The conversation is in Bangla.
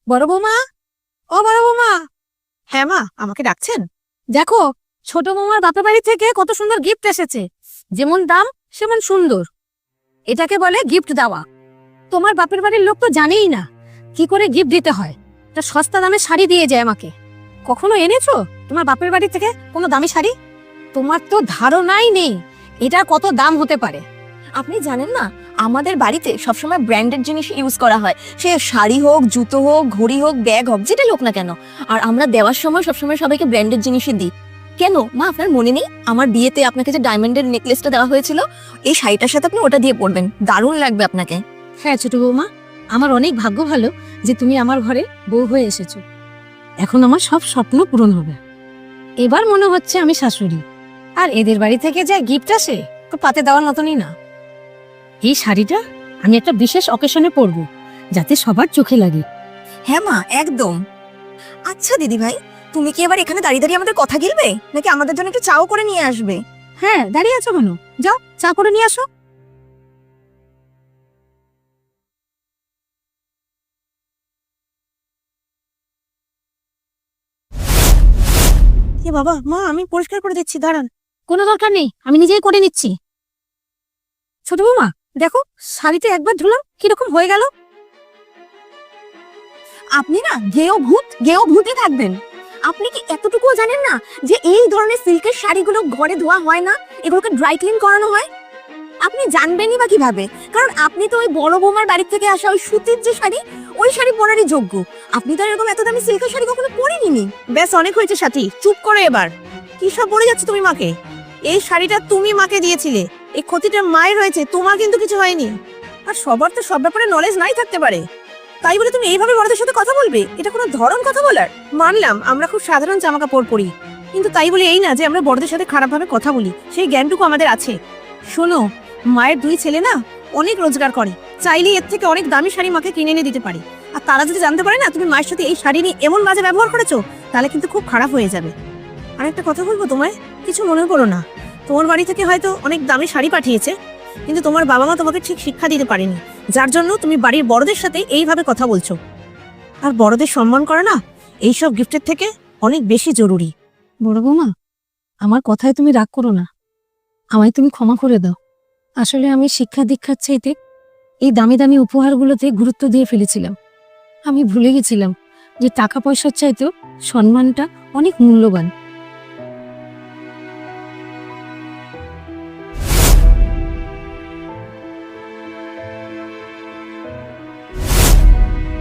বড় বৌমা, ও বড় বৌমা, হ্যাঁ মা, আমাকে ডাকছেন? দেখো ছোট বৌমার বাপের বাড়ি থেকে কত সুন্দর গিফট এসেছে। যেমন দাম সেমন সুন্দর। এটাকে বলে গিফট দেওয়া। তোমার বাপের বাড়ির লোক তো জানেই না কি করে গিফট দিতে হয়। এটা সস্তা দামে শাড়ি দিয়ে যায় আমাকে। কখনো এনেছো তোমার বাপের বাড়ি থেকে কোনো দামি শাড়ি? তোমার তো ধারণাই নেই এটা কত দাম হতে পারে। আপনি জানেন না, আমাদের বাড়িতে সবসময় ব্র্যান্ডেড জিনিস ইউজ করা হয়। সে শাড়ি হোক, জুতো হোক, ঘড়ি হোক, ব্যাগ হোক, যেটা হোক না কেন। আর আমরা দেওয়ার সময় সবসময় সবাইকে ব্র্যান্ডেড জিনিসই দিই। কেন মা, আপনার মনে নেই আমার বিয়েতে আপনাকে যে ডায়মন্ডের নেকলেসটা দেওয়া হয়েছিল? এই শাড়িটার সাথে আপনি ওটা দিয়ে পরবেন, দারুণ লাগবে আপনাকে। হ্যাঁ ছোট বৌমা, আমার অনেক ভাগ্য ভালো যে তুমি আমার ঘরে বউ হয়ে এসেছো। এখন আমার সব স্বপ্ন পূরণ হবে। এবার মনে হচ্ছে আমি শাশুড়ি। আর এদের বাড়ি থেকে যা গিফট আসে তো পাতে দেওয়ার মতনই না। এই শাড়িটা আমি একটা বিশেষ অকেশনে পরবো, যাতে সবার চোখে লাগে। হ্যাঁ মা, একদম। আচ্ছা দিদি ভাই, তুমি কি এবার এখানে দাঁড়িয়ে দাঁড়িয়ে আমাদের কথা গিলবে, নাকি আমাদের জন্য একটু চাও করে নিয়ে আসবে? হ্যাঁ, দাঁড়িয়ে আছো কেন? যাও চা করে নিয়ে আসো। এ বাবা, মা আমি পরিষ্কার করে দিচ্ছি, দাঁড়ান। কোনো দরকার নেই, আমি নিজেই করে নিচ্ছি। ছোট বৌমা দেখো, শাড়িতে একবার ধুলাম কিরকম হয়ে গেল। আপনি না গেও ভূতই থাকবেন। আপনি কি এতটুকুও জানেন না যে এই ধরনের সিল্কের শাড়িগুলো ঘরে ধোয়া হয় না, এগুলোকে ড্রাই ক্লিন করানো হয়? আপনি জানবেনই বা কিভাবে? কারণ আপনি তো ওই বড় বৌমার বাড়ি থেকে আসা ওই সুতির যে শাড়ি, ওই শাড়ি পরারই যোগ্য। আপনি তো এরকম এত দামি সিল্কের শাড়ি কখনো পরেননি। ব্যাস, অনেক হয়েছে সাথী, চুপ করো এবার। কি সব বলে যাচ্ছ তুমি মাকে? এই শাড়িটা তুমি মাকে দিয়েছিলে, এই ক্ষতিটা মায়ের হয়েছে, তোমার কিন্তু কিছু হয়নি। আর সবার তো সব ব্যাপারে নলেজ নাই থাকতে পারে, তাই বলে তুমি এইভাবে বড়দের সাথে কথা বলবে? এটা কোনো ধরন কথা বলার? মানলাম আমরা খুব সাধারণ জামা কাপড় পরি, কিন্তু তাই বলে এই না যে আমরা বড়দের সাথে খারাপভাবে কথা বলি। সেই জ্ঞানটুকু আমাদের আছে। শোনো, মায়ের দুই ছেলে না অনেক রোজগার করে, চাইলেই এর থেকে অনেক দামি শাড়ি মাকে কিনে এনে দিতে পারে। আর তারা যদি জানতে পারে না তুমি মায়ের সাথে এই শাড়ি নিয়ে এমন বাজে ব্যবহার করেছো, তাহলে কিন্তু খুব খারাপ হয়ে যাবে। আর একটা কথা বলবো তোমায়, কিছু মনে করো না। তোমার বাড়ি থেকে হয়তো অনেক দামি শাড়ি পাঠিয়েছে, কিন্তু তোমার বাবা মা তোমাকে ঠিক শিক্ষা দিতে পারেনি, যার জন্য তুমি বাড়ির বড়দের সাথে এইভাবে কথা বলছো। আর বড়দের সম্মান করা না এইসব গিফটের থেকে অনেক বেশি জরুরি। বড় বৌমা, আমার কথায় তুমি রাগ করো না, আমায় তুমি ক্ষমা করে দাও। আসলে আমি শিক্ষা দীক্ষার চাইতে এই দামি দামি উপহারগুলোতে গুরুত্ব দিয়ে ফেলেছিলাম। আমি ভুলে গেছিলাম যে টাকা পয়সার চাইতেও সম্মানটা অনেক মূল্যবান।